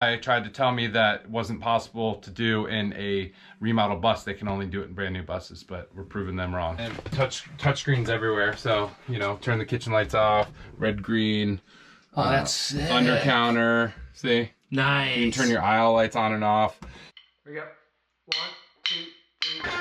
I tried to tell me that wasn't possible to do in a remodel bus. They can only do it in brand new buses, but we're proving them wrong. And touch screens everywhere, so you know, turn the kitchen lights off, red, green. Oh, that's sick. Under counter. See? Nice. You can turn your aisle lights on and off. Here we go. 1, 2, 3, 4.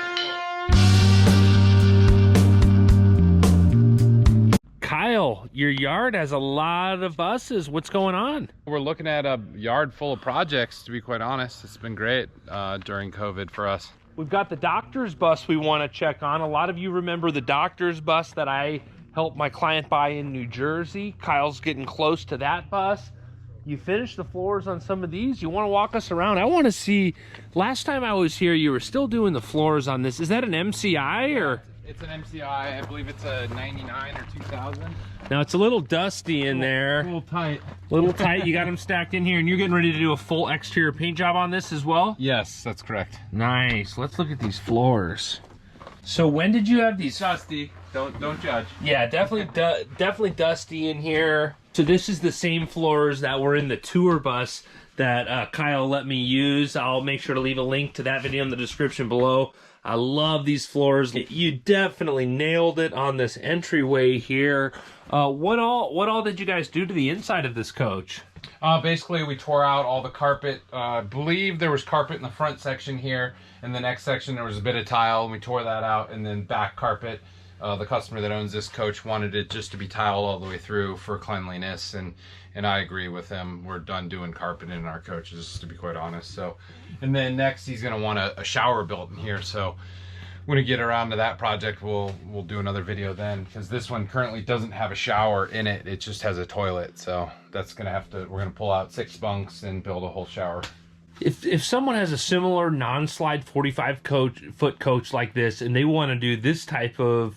Kyle, your yard has a lot of buses. What's going on? We're looking at a yard full of projects, to be quite honest. It's been great during COVID for us. We've got the doctor's bus we want to check on. A lot of you remember the doctor's bus that I helped my client buy in New Jersey. Kyle's getting close to that bus. You finished the floors on some of these. You want to walk us around? I want to see. Last time I was here, you were still doing the floors on this. Is that an MCI or? It's an MCI. I believe it's a 99 or 2000. Now it's a little dusty in there. A little tight. A little tight. You got them stacked in here, and you're getting ready to do a full exterior paint job on this as well? Yes, that's correct. Nice. Let's look at these floors. So when did you have these? Dusty. Don't judge. Yeah, definitely dusty in here. So this is the same floors that were in the tour bus that Kyle let me use. I'll make sure to leave a link to that video in the description below. I love these floors. You definitely nailed it on this entryway here. What all did you guys do to the inside of this coach? Basically, we tore out all the carpet. I believe there was carpet in the front section here. In the next section, there was a bit of tile, and we tore that out, and then back carpet. The customer that owns this coach wanted it just to be tiled all the way through for cleanliness, and I agree with him. We're done doing carpet in our coaches, to be quite honest. So, and then next he's going to want a shower built in here. So when we get around to that project, we'll do another video then, because this one currently doesn't have a shower in it. It just has a toilet. So that's going to have to, we're going to pull out 6 bunks and build a whole shower. If someone has a similar non-slide 45-foot coach like this, and they want to do this type of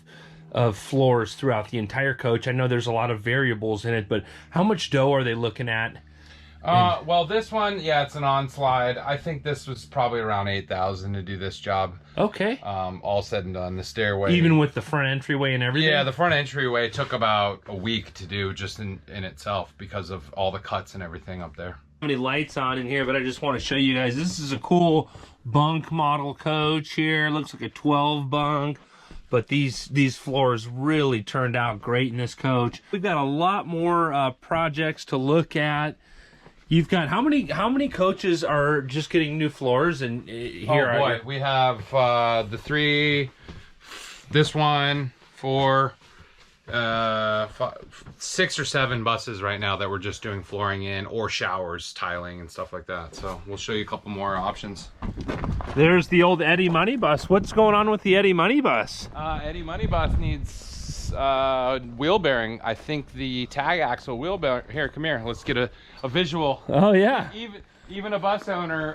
floors throughout the entire coach, I know there's a lot of variables in it, but how much dough are they looking at? Well, this one, yeah, it's an on-slide. I think this was probably around 8,000 to do this job. Okay. All said and done. The stairway, even with the front entryway and everything. Yeah, the front entryway took about a week to do just in itself because of all the cuts and everything up there. Many lights on in here, but I just want to show you guys, this is a cool bunk model coach here. Looks like a 12 bunk, but these floors really turned out great in this coach. We've got a lot more projects to look at. You've got how many coaches are just getting new floors? And here, oh boy, we have the 3, this one, 4, 6 or 7 buses right now that we're just doing flooring in, or showers, tiling, and stuff like that. So we'll show you a couple more options. There's the old Eddie Money Bus. What's going on with the Eddie Money Bus? Eddie Money Bus needs wheel bearing. I think the tag axle wheel bearing. Here, come here. Let's get a visual. Oh yeah. Even a bus owner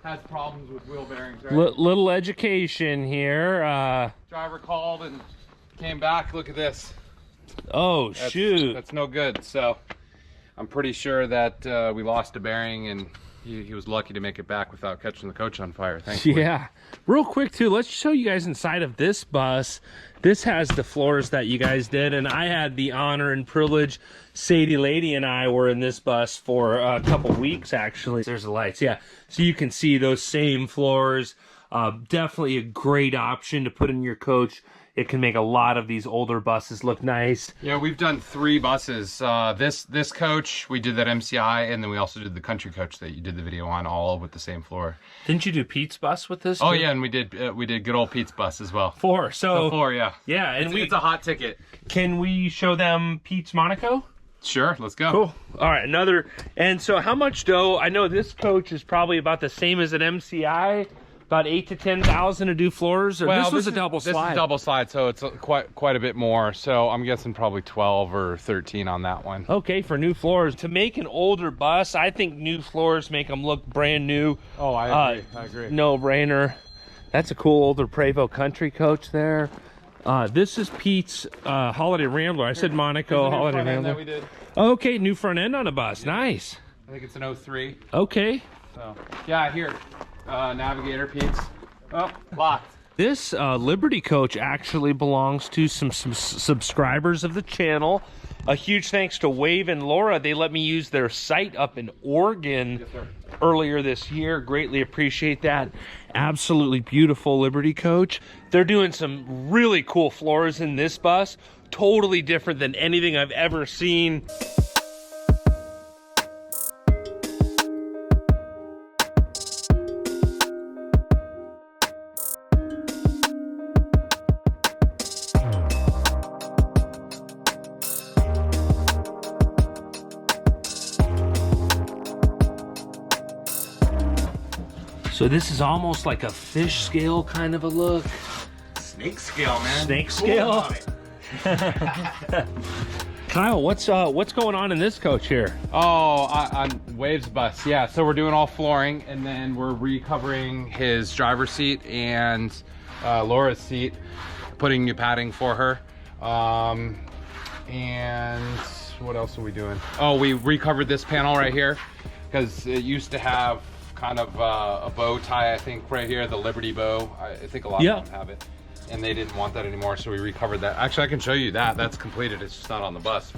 has problems with wheel bearings, right? Little education here. Driver called and came back. Look at this. Oh, shoot. That's no good. So I'm pretty sure that we lost a bearing, and he was lucky to make it back without catching the coach on fire. Thankfully. Yeah. Real quick too, let's show you guys inside of this bus. This has the floors that you guys did, and I had the honor and privilege. Sadie Lady and I were in this bus for a couple weeks actually. There's the lights. Yeah. So you can see those same floors. Definitely a great option to put in your coach. It can make a lot of these older buses look nice. Yeah, we've done 3 buses. This coach, we did that MCI, and then we also did the country coach that you did the video on, all with the same floor. Didn't you do Pete's bus with this? Oh yeah, and we did good old Pete's bus as well. 4. So 4, yeah. Yeah, and it's a hot ticket. Can we show them Pete's Monaco? Sure, let's go. Cool. All right, another. And so how much dough? I know this coach is probably about the same as an MCI. About 8,000 to 10,000 to do floors, or well, this was a double slide. This is double slide, so it's quite a bit more. So I'm guessing probably 12 or 13 on that one. Okay, for new floors. To make an older bus, I think new floors make them look brand new. Oh, I agree. I agree. No brainer. That's a cool older Prevost country coach there. This is Pete's Holiday Rambler. I said Monaco Holiday Rambler. That we did. Okay, new front end on a bus. Yeah. Nice. I think it's an 03. Okay. So yeah, here. Navigator Pete's. Oh, locked. This Liberty coach actually belongs to some subscribers of the channel. A huge thanks to Wave and Laura. They let me use their site up in Oregon earlier this year. Greatly appreciate that. Absolutely beautiful Liberty coach. They're doing some really cool floors in this bus. Totally different than anything I've ever seen. So this is almost like a fish scale kind of a look. Snake scale, man. Snake scale? Kyle, what's going on in this coach here? Oh, on Wave's bus, yeah. So we're doing all flooring, and then we're recovering his driver's seat and Laura's seat, putting new padding for her. And what else are we doing? Oh, we recovered this panel right here because it used to have kind of a bow tie, I think, right here, the Liberty bow. I think a lot of them have it, and they didn't want that anymore, so we recovered that. Actually, I can show you that. That's completed. It's just not on the bus.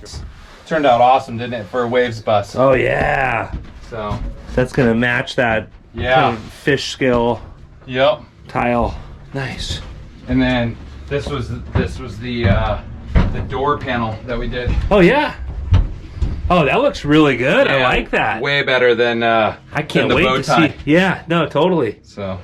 Turned out awesome, didn't it, for a Waves bus? Oh yeah. So that's gonna match that kind of fish scale. Yep. Tile. Nice. And then this was the door panel that we did. Oh yeah. Oh, that looks really good. Yeah, I like that. Way better than I can't wait to see. Yeah, no, totally. So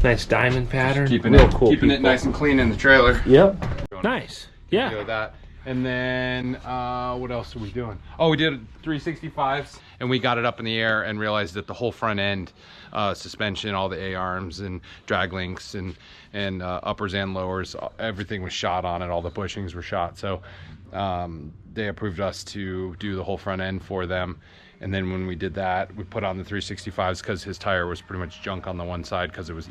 nice diamond pattern. Keeping it nice and clean in the trailer. Yep. Nice. Yeah. Do that. And then what else are we doing? Oh, we did 365s, and we got it up in the air and realized that the whole front end suspension, all the A-arms and drag links and uppers and lowers, everything was shot on it. All the bushings were shot. So they approved us to do the whole front end for them. And then when we did that, we put on the 365s because his tire was pretty much junk on the one side because it was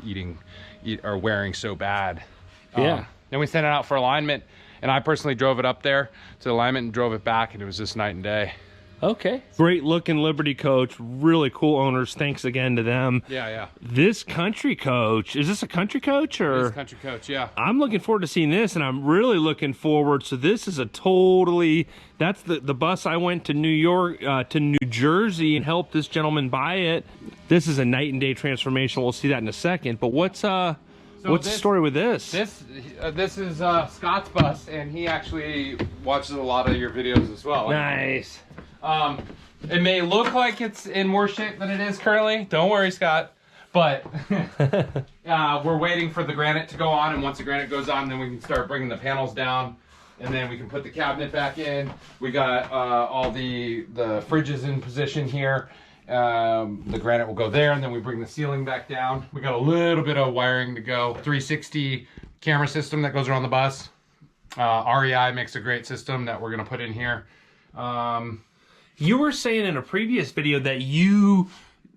wearing so bad. Yeah. Then we sent it out for alignment, and I personally drove it up there to alignment and drove it back, and it was just night and day. Okay. Great looking Liberty coach. Really cool owners. Thanks again to them. Yeah, yeah. This country coach, is this a country coach or? This country coach, yeah. I'm looking forward to seeing this, and I'm really looking forward. So this is a totally, that's the bus I went to New York, to New Jersey and helped this gentleman buy it. This is a night and day transformation. We'll see that in a second. But what's the story with this? This is Scott's bus, and he actually watches a lot of your videos as well. Nice. It may look like it's in worse shape than it is currently. Don't worry, Scott. But we're waiting for the granite to go on, and once the granite goes on, then we can start bringing the panels down, and then we can put the cabinet back in. We got all the fridges in position here. The granite will go there, and then we bring the ceiling back down. We got a little bit of wiring to go. 360 camera system that goes around the bus. REI makes a great system that we're gonna put in here. You were saying in a previous video that you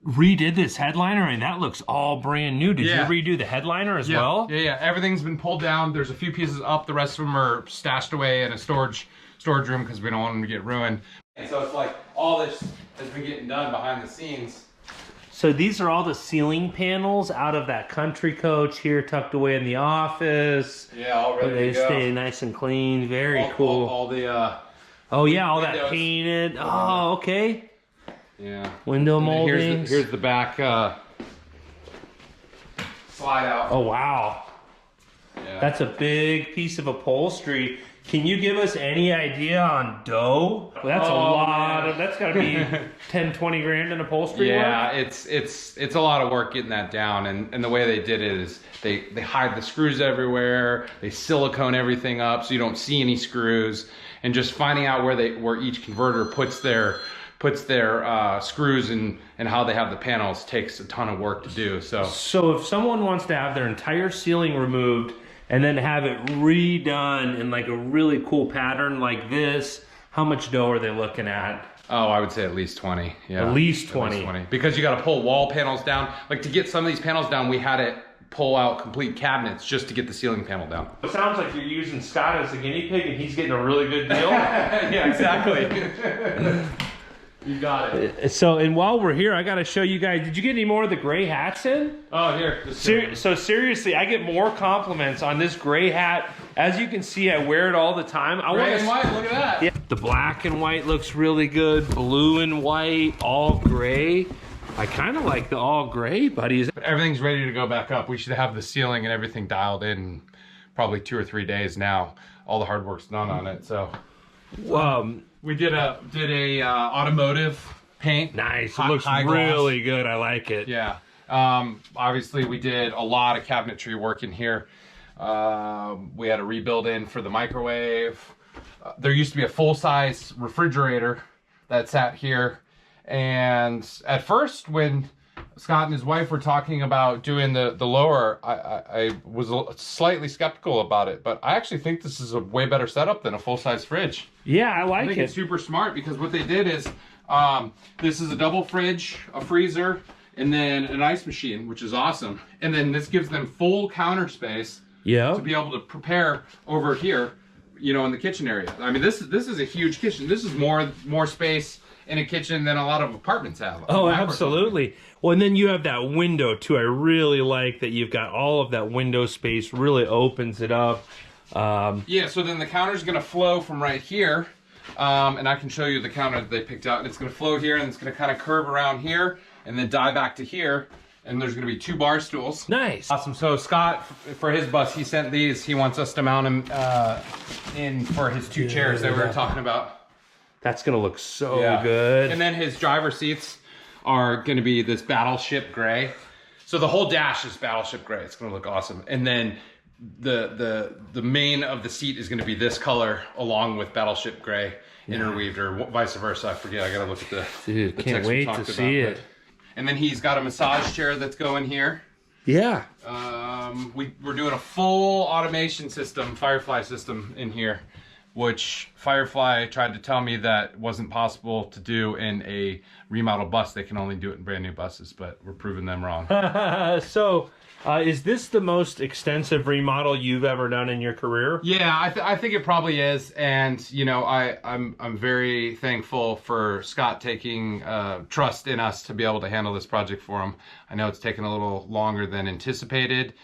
redid this headliner, and that looks all brand new. Did you redo the headliner as well? Yeah. Everything's been pulled down. There's a few pieces up. The rest of them are stashed away in a storage room because we don't want them to get ruined. And so it's like all this has been getting done behind the scenes. So these are all the ceiling panels out of that country coach here, tucked away in the office. Yeah, all ready to go. They stay nice and clean. Very cool. All the oh yeah, all windows. That painted. Oh, okay. Yeah. Window moldings. Here's the back slide out. Oh wow. Yeah. That's a big piece of upholstery. Can you give us any idea on dough? Well, that's a lot of, that's gotta be 10, 20 grand in upholstery work? Yeah, it's a lot of work getting that down, and the way they did it is they hide the screws everywhere, they silicone everything up so you don't see any screws, and just finding out where each converter puts their screws and how they have the panels takes a ton of work to do. So if someone wants to have their entire ceiling removed and then have it redone in like a really cool pattern like this, how much dough are they looking at? Oh, I would say at least 20. Yeah. At least 20. Because you got to pull wall panels down. Like to get some of these panels down, we had to pull out complete cabinets just to get the ceiling panel down. It sounds like you're using Scott as a guinea pig and he's getting a really good deal. Yeah, exactly. You got it. So, and while we're here, I got to show you guys, did you get any more of the gray hats in? Oh, here. So seriously, I get more compliments on this gray hat. As you can see, I wear it all the time. Gray and white, look at that. Yeah, the black and white looks really good. Blue and white, all gray. I kind of like the all gray, buddies. But everything's ready to go back up. We should have the ceiling and everything dialed in probably 2 or 3 days now. All the hard work's done on it, so. We did a automotive paint. Nice. It looks really good. I like it. Yeah. Obviously, we did a lot of cabinetry work in here. We had a rebuild in for the microwave. There used to be a full-size refrigerator that sat here. And at first, when Scott and his wife were talking about doing the lower, I was slightly skeptical about it. But I actually think this is a way better setup than a full-size fridge. Yeah, I like I think it's super smart because what they did is, this is a double fridge, a freezer, and then an ice machine, which is awesome. And then this gives them full counter space to be able to prepare over here, you know, in the kitchen area. I mean, this is a huge kitchen. This is more space in a kitchen than a lot of apartments have. Oh, absolutely. Well, and then you have that window too. I really like that you've got all of that window space, really opens it up. Yeah, so then the counter's gonna flow from right here. And I can show you the counter that they picked out. And it's gonna flow here and it's gonna kind of curve around here and then die back to here. And there's gonna be 2 bar stools. Nice. Awesome. So Scott, for his bus, he sent these. He wants us to mount them in for his 2 chairs that we were talking about. That's gonna look so good. And then his driver seats are gonna be this battleship gray. So the whole dash is battleship gray. It's gonna look awesome. And then the main of the seat is gonna be this color along with battleship gray interweaved, or vice versa. I forget. I gotta look at the. Dude, the can't text we wait talked to about, see it. And then he's got a massage chair that's going here. Yeah. We're doing a full automation system, Firefly system in here, which Firefly tried to tell me that wasn't possible to do in a remodel bus. They can only do it in brand new buses, but we're proving them wrong. So, is this the most extensive remodel you've ever done in your career? Yeah, I think it probably is. And, you know, I'm very thankful for Scott taking trust in us to be able to handle this project for him. I know it's taken a little longer than anticipated,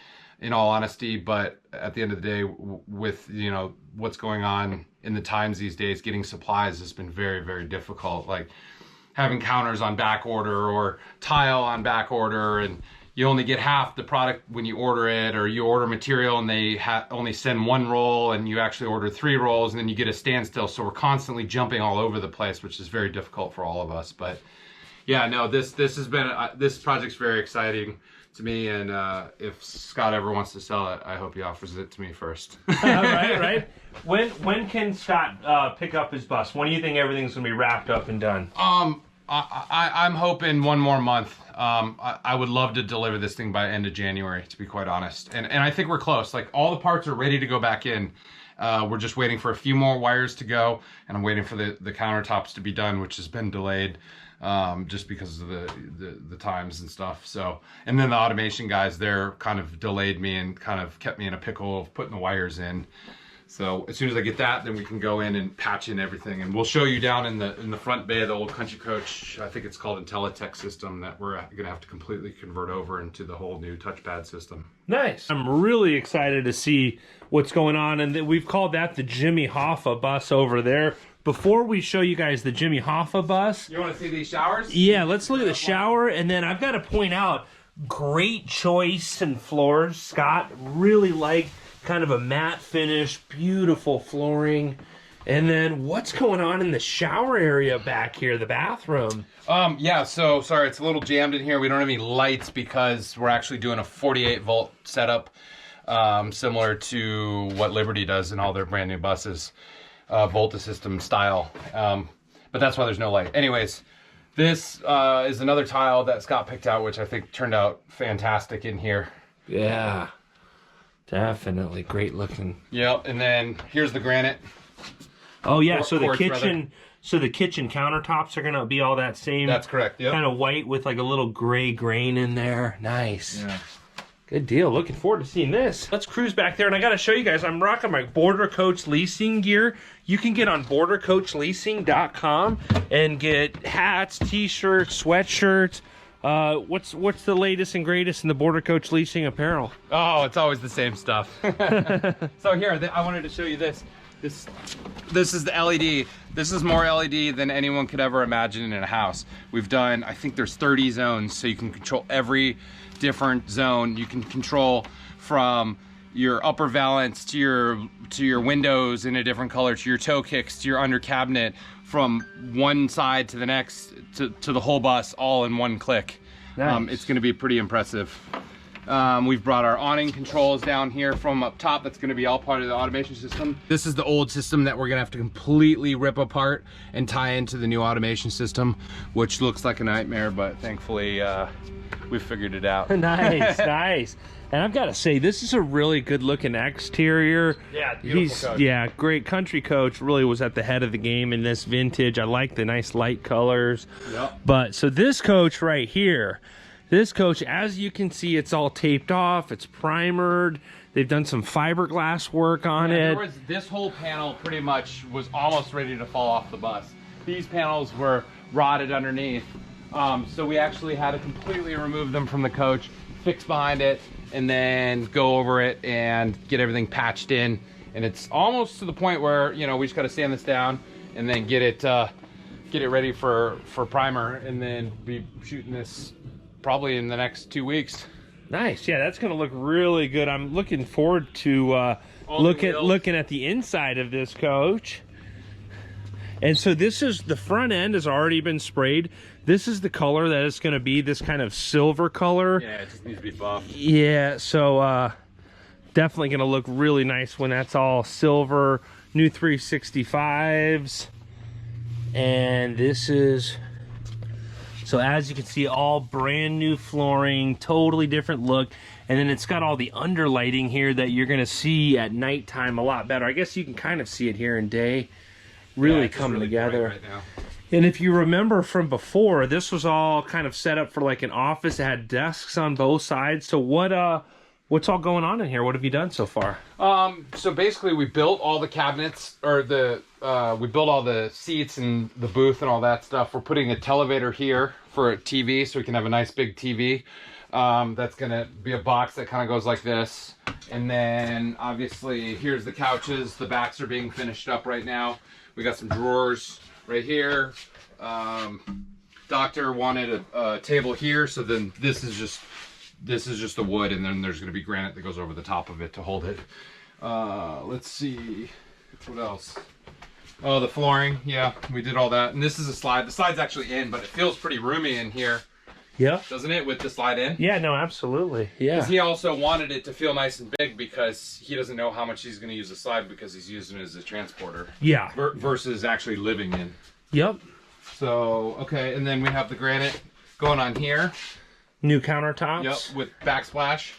in all honesty, but at the end of the day, with, you know, what's going on in the times these days, getting supplies has been very, very difficult. Like having counters on back order or tile on back order, and you only get half the product when you order it, or you order material and they only send 1 roll and you actually order 3 rolls, and then you get a standstill. So we're constantly jumping all over the place, which is very difficult for all of us. But yeah, no, this has been, this project's very exciting to me, and if Scott ever wants to sell it, I hope he offers it to me first. right. When can Scott pick up his bus? When do you think everything's gonna be wrapped up and done? I'm hoping 1 more month. I would love to deliver this thing by end of January, to be quite honest. And I think we're close. Like, all the parts are ready to go back in. We're just waiting for a few more wires to go, and I'm waiting for the countertops to be done, which has been delayed just because of the times and stuff. So, and then the automation guys, they're kind of delayed me and kind of kept me in a pickle of putting the wires in. So as soon as I get that, then we can go in and patch in everything, and we'll show you down in the front bay of the old Country Coach. I think it's called IntelliTech system, that we're gonna have to completely convert over into the whole new touchpad system. Nice. I'm really excited to see what's going on, and we've called that the Jimmy Hoffa bus over there. Before we show you guys the Jimmy Hoffa bus, you want to see these showers? Yeah, let's look at the shower, and then I've got to point out, great choice in floors. Scott really liked kind of a matte finish, beautiful flooring. And then what's going on in the shower area back here, the bathroom? Yeah, so sorry, it's a little jammed in here. We don't have any lights because we're actually doing a 48 volt setup, similar to what Liberty does in all their brand new buses, Volta system style. But that's why there's no light. Anyways, this is another tile that Scott picked out, which I think turned out fantastic in here. Yeah. Definitely great looking. Yep, and then here's the granite. Oh yeah, so the kitchen, the kitchen countertops are gonna be all that same. That's correct. Yep. Kind of white with like a little gray grain in there. Nice. Yeah. Good deal. Looking forward to seeing this. Let's cruise back there, and I got to show you guys, I'm rocking my Border Coach leasing gear. You can get on bordercoachleasing.com and get hats, t-shirts, sweatshirts. What's the latest and greatest in the Border Coach leasing apparel? Oh, it's always the same stuff. So here, I wanted to show you this. This is the LED. This is more LED than anyone could ever imagine in a house. We've done, I think there's 30 zones, so you can control every different zone. You can control from your upper valance to your windows in a different color, to your toe kicks, to your under cabinet, from one side to the next, to the whole bus, all in one click. Nice. It's going to be pretty impressive. We've brought our awning controls down here from up top. That's going to be all part of the automation system. This is the old system that we're going to have to completely rip apart and tie into the new automation system, which looks like a nightmare, but thankfully we figured it out. Nice, nice. And I've got to say, this is a really good looking exterior. Yeah, beautiful coach. Yeah, great. Country Coach really was at the head of the game in this vintage. I like the nice light colors. Yep. But so this coach right here, this coach, as you can see, it's all taped off. It's primered. They've done some fiberglass work on it. This whole panel pretty much was almost ready to fall off the bus. These panels were rotted underneath. So we actually had to completely remove them from the coach, fix behind it, and then go over it and get everything patched in. And it's almost to the point where, you know, we just got to sand this down and then get it ready for primer, and then be shooting this probably in the next 2 weeks. Nice. Yeah, that's going to look really good. I'm looking forward to looking at the inside of this coach. And so this is, the front end has already been sprayed. This is the color that it's going to be, this kind of silver color. Yeah, it just needs to be buffed. Yeah, so definitely going to look really nice when that's all silver. New 365s. And this is, so as you can see, all brand new flooring, totally different look. And then it's got all the underlighting here that you're going to see at nighttime a lot better. I guess you can kind of see it here in day. Really coming together. Right now. And if you remember from before, this was all kind of set up for like an office. It had desks on both sides. So what's all going on in here? What have you done so far? So basically we built all the cabinets, or we built all the seats and the booth and all that stuff. We're putting a televator here for a TV, so we can have a nice big TV. That's gonna be a box that kind of goes like this. And then obviously here's the couches. The backs are being finished up right now. We got some drawers right here. Doctor wanted a table here, so then this is just the wood, and then there's going to be granite that goes over the top of it to hold it. Let's see, what else? Oh, the flooring. Yeah, we did all that. And this is a slide. The slide's actually in, but it feels pretty roomy in here. Yeah. Doesn't it, with the slide in? Yeah, no, absolutely. Yeah. Because he also wanted it to feel nice and big, because he doesn't know how much he's going to use the slide, because he's using it as a transporter. Yeah. Versus actually living in. Yep. So, okay, and then we have the granite going on here. New countertops. Yep, with backsplash.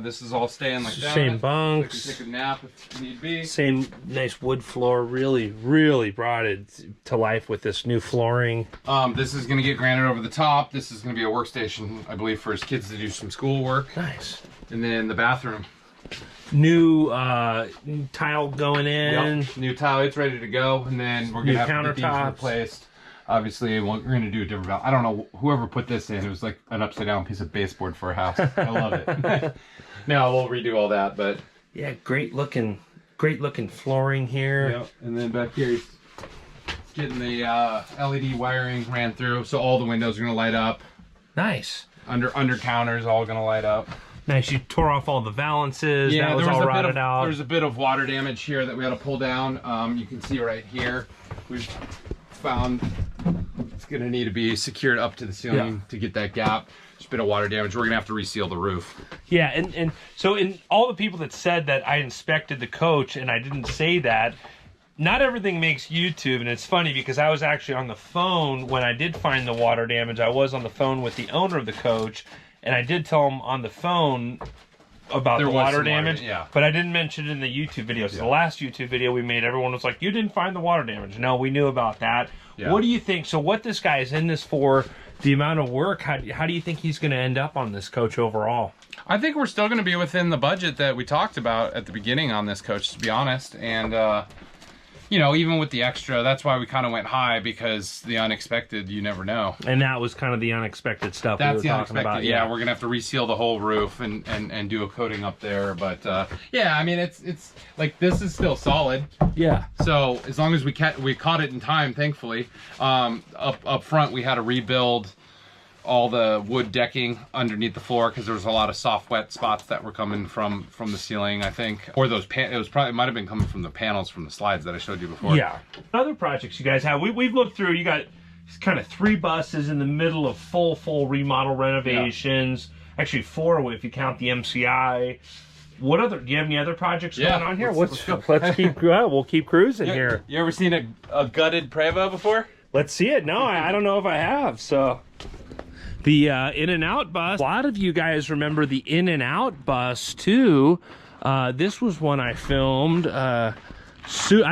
This is all staying like that. Same bunks. So you can take a nap if need be. Same nice wood floor. Really, really brought it to life with this new flooring. This is going to get granite over the top. This is going to be a workstation, I believe, for his kids to do some schoolwork. Nice. And then the bathroom. New tile going in. Yep. New tile, it's ready to go. And then we're going to have the beams replaced. Obviously, we're going to do a different valve. I don't know, whoever put this in, it was like an upside down piece of baseboard for a house. I love it. Now we'll redo all that, but yeah, great looking flooring here. Yep. And then back here, he's getting the LED wiring ran through, so all the windows are going to light up. Nice. Under counters, all going to light up. Nice. You tore off all the valances. Yeah, that was all rotted out. There's a bit of water damage here that we had to pull down. You can see right here. We've found it's going to need to be secured up to the ceiling to get that gap. There's a bit of water damage. We're going to have to reseal the roof. Yeah, and so in all the people that said that I inspected the coach and I didn't say that, not everything makes YouTube. And it's funny because I was actually on the phone when I did find the water damage. I was on the phone with the owner of the coach, and I did tell him on the phone about the water damage, but I didn't mention it in the YouTube video. So the last YouTube video we made, everyone was like, you didn't find the water damage. No, we knew about that. What do you think? So what this guy is in this for, the amount of work, how do you think he's going to end up on this coach overall? I think we're still going to be within the budget that we talked about at the beginning on this coach, to be honest. And, you know, even with the extra, that's why we kind of went high, because the unexpected, you never know. And that was kind of the unexpected stuff That's we were the talking unexpected. about. Yeah, we're going to have to reseal the whole roof and do a coating up there. But, yeah, I mean, it's like, this is still solid. Yeah. So as long as we caught it in time, thankfully. Up front, we had to rebuild all the wood decking underneath the floor because there was a lot of soft wet spots that were coming from the ceiling, I think, or those it might have been coming from the panels from the slides that I showed you before. Yeah. Other projects you guys have, we've looked through. You got kind of 3 buses in the middle of full remodel renovations. Yeah. Actually 4 if you count the MCI. What other? Do you have any other projects going on here? Let's keep we'll keep cruising here. You ever seen a gutted Prevost before? Let's see it. No, I don't know if I have. So. The In-N-Out bus. A lot of you guys remember the In-N-Out bus too. This was one I filmed. I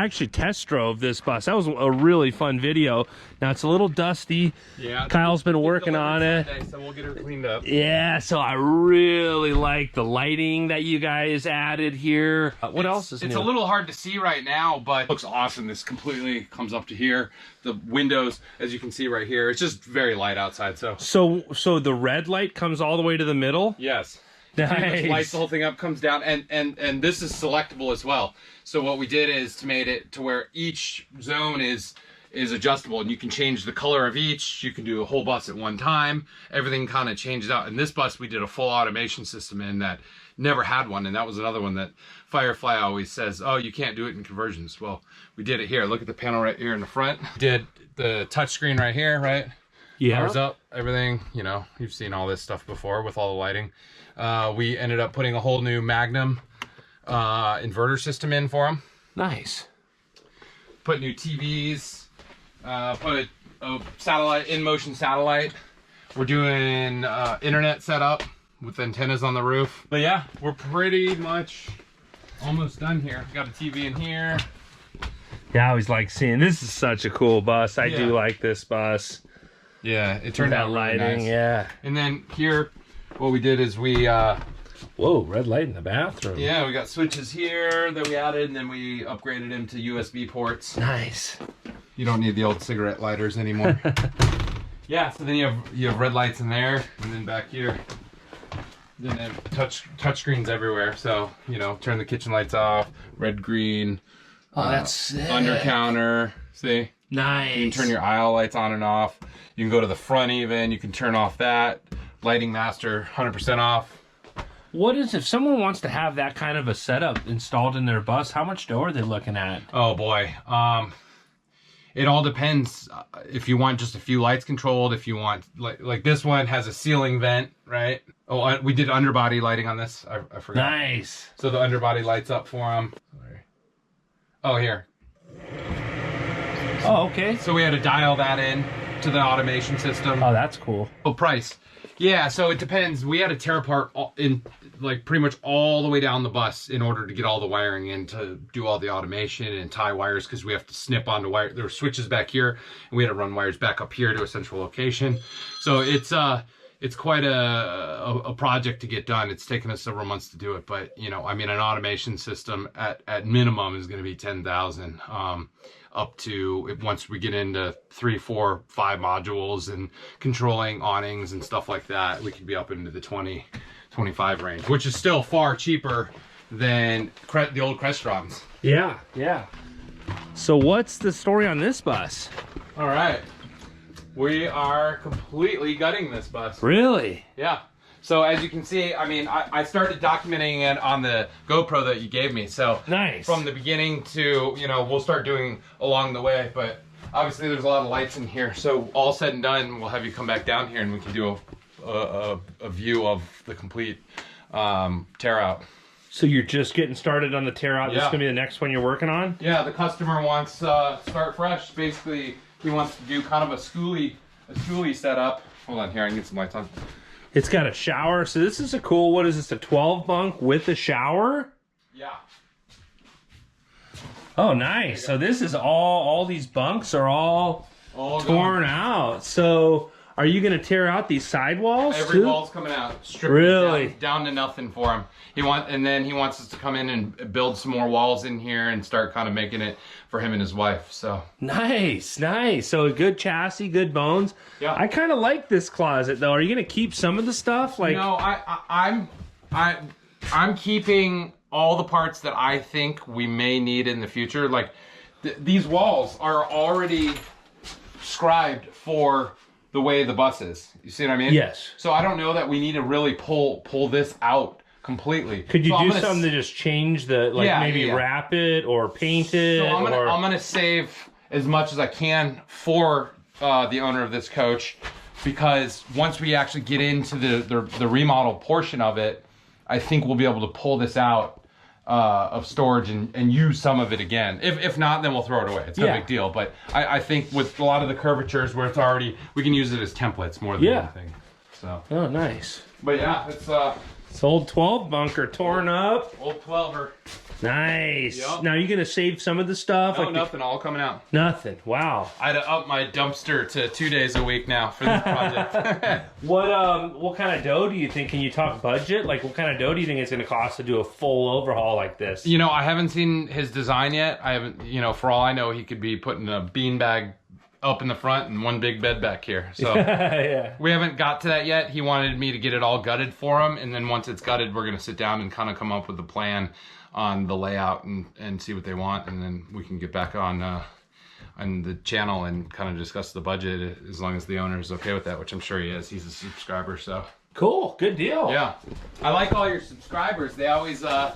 actually test drove this bus. That was a really fun video. Now it's a little dusty. Yeah. Kyle's been working on it. Sunday, so we'll get her cleaned up. Yeah, so I really like the lighting that you guys added here. What else is new? It's a little hard to see right now, but it looks awesome. This completely comes up to here. The windows, as you can see right here, it's just very light outside. So the red light comes all the way to the middle? Yes. Nice. Lights the whole thing up, comes down, and this is selectable as well. So what we did is to made it to where each zone is adjustable, and you can change the color of each. You can do a whole bus at one time. Everything kind of changes out. And this bus, we did a full automation system in that never had one, and that was another one that Firefly always says, oh, you can't do it in conversions. Well, we did it here. Look at the panel right here in the front. Did the touch screen right here, right? Yeah. Powers up, everything, you know, you've seen all this stuff before with all the lighting. We ended up putting a whole new Magnum inverter system in for them. Nice. Put new TVs, put a satellite, in-motion satellite. We're doing internet setup with antennas on the roof. But yeah, we're pretty much almost done here. Got a TV in here. Yeah, I always like seeing, this is such a cool bus. I do like this bus. Yeah, it turned out really lighting, nice. Yeah. And then here, what we did is we... whoa, red light in the bathroom. Yeah, we got switches here that we added, and then we upgraded them to USB ports. Nice. You don't need the old cigarette lighters anymore. Yeah, so then you have red lights in there, and then back here. Then they have touch screens everywhere. So, you know, turn the kitchen lights off, red, green. Oh, that's sick. Under counter, see? Nice. You can turn your aisle lights on and off. You can go to the front even. You can turn off that. Lighting master, 100% off. What is, if someone wants to have that kind of a setup installed in their bus, how much dough are they looking at? Oh boy. It all depends. If you want just a few lights controlled, if you want, like this one has a ceiling vent, right? Oh, we did underbody lighting on this. I forgot. Nice. So the underbody lights up for them. Oh, here. Oh, okay. So we had to dial that in to the automation system. Oh, that's cool. Oh, price. Yeah, so it depends. We had to tear apart like pretty much all the way down the bus in order to get all the wiring in to do all the automation and tie wires, because we have to snip onto wire. There were switches back here, and we had to run wires back up here to a central location. So it's quite a project to get done. It's taken us several months to do it, but you know, I mean, an automation system at minimum is going to be 10,000. Up to, once we get into 3, 4, 5 modules and controlling awnings and stuff like that, we could be up into the 20, 25 range, which is still far cheaper than the old Crestrons. Yeah, yeah. So what's the story on this bus? All right. We are completely gutting this bus. Really? Yeah. So as you can see, I mean, I started documenting it on the GoPro that you gave me. So nice. From the beginning to, you know, we'll start doing along the way. But obviously there's a lot of lights in here. So all said and done, we'll have you come back down here and we can do a view of the complete tear out. So you're just getting started on the tear out. Yeah. This is going to be the next one you're working on? Yeah, the customer wants start fresh. Basically, he wants to do kind of a schoolie setup. Hold on here, I can get some lights on. It's got a shower. So this is a cool, what is this, a 12 bunk with a shower? Yeah. Oh, nice. So this is all these bunks are all torn out. So Are you gonna tear out these sidewalls Every too? wall's coming out. Stripped Really? down to nothing for him. And then he wants us to come in and build some more walls in here and start kind of making it for him and his wife. So Nice, nice. So a good chassis, good bones. Yeah. I kind of like this closet though. Are you gonna keep some of the stuff? Like, no, I'm keeping all the parts that I think we may need in the future. Like these walls are already scribed for the way the bus is. You see what I mean? Yes. So I don't know that we need to really pull this out completely. could you So do something to just change the, like maybe wrap it or paint it? So I'm gonna save as much as I can for the owner of this coach, because once we actually get into the remodel portion of it, I think we'll be able to pull this out of storage and use some of it again. If not, then we'll throw it away. It's no big deal. But I think with a lot of the curvatures where it's already, we can use it as templates more than anything. So. Oh, nice. But yeah, it's old 12 bunker torn up. old 12er. Nice. Yep. Now you gonna save some of the stuff? No, like nothing, all coming out. Nothing. Wow. I had to up my dumpster to 2 days a week now for this project. What kind of dough do you think? Can you talk budget? Like, what kind of dough do you think it's gonna cost to do a full overhaul like this? You know, I haven't seen his design yet. I haven't, you know, for all I know, he could be putting a beanbag up in the front and one big bed back here. So yeah. we haven't got to that yet. He wanted me to get it all gutted for him, and then once it's gutted, we're gonna sit down and kind of come up with a plan on the layout and see what they want, and then we can get back on the channel and kind of discuss the budget, as long as the owner is okay with that, which I'm sure he is. He's a subscriber, so. Cool. Good deal. Yeah, I like all your subscribers. They always they're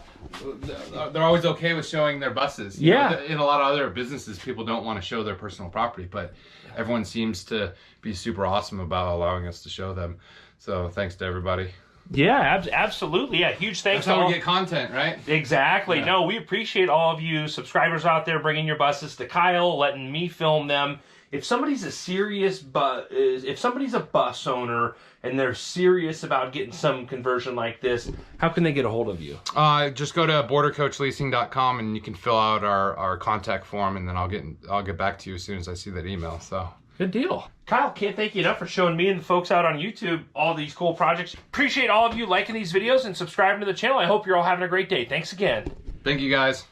always okay with showing their buses. You know, in a lot of other businesses, people don't want to show their personal property, but everyone seems to be super awesome about allowing us to show them. So thanks to everybody. Yeah, absolutely. Yeah, huge thanks. That's how we get content, right? Exactly. Yeah. No, we appreciate all of you subscribers out there bringing your buses to Kyle, letting me film them. If somebody's if somebody's a bus owner and they're serious about getting some conversion like this, how can they get a hold of you? Just go to bordercoachleasing.com and you can fill out our contact form, and then I'll get back to you as soon as I see that email. So. Good deal. Kyle, can't thank you enough for showing me and the folks out on YouTube all these cool projects. Appreciate all of you liking these videos and subscribing to the channel. I hope you're all having a great day. Thanks again. Thank you, guys.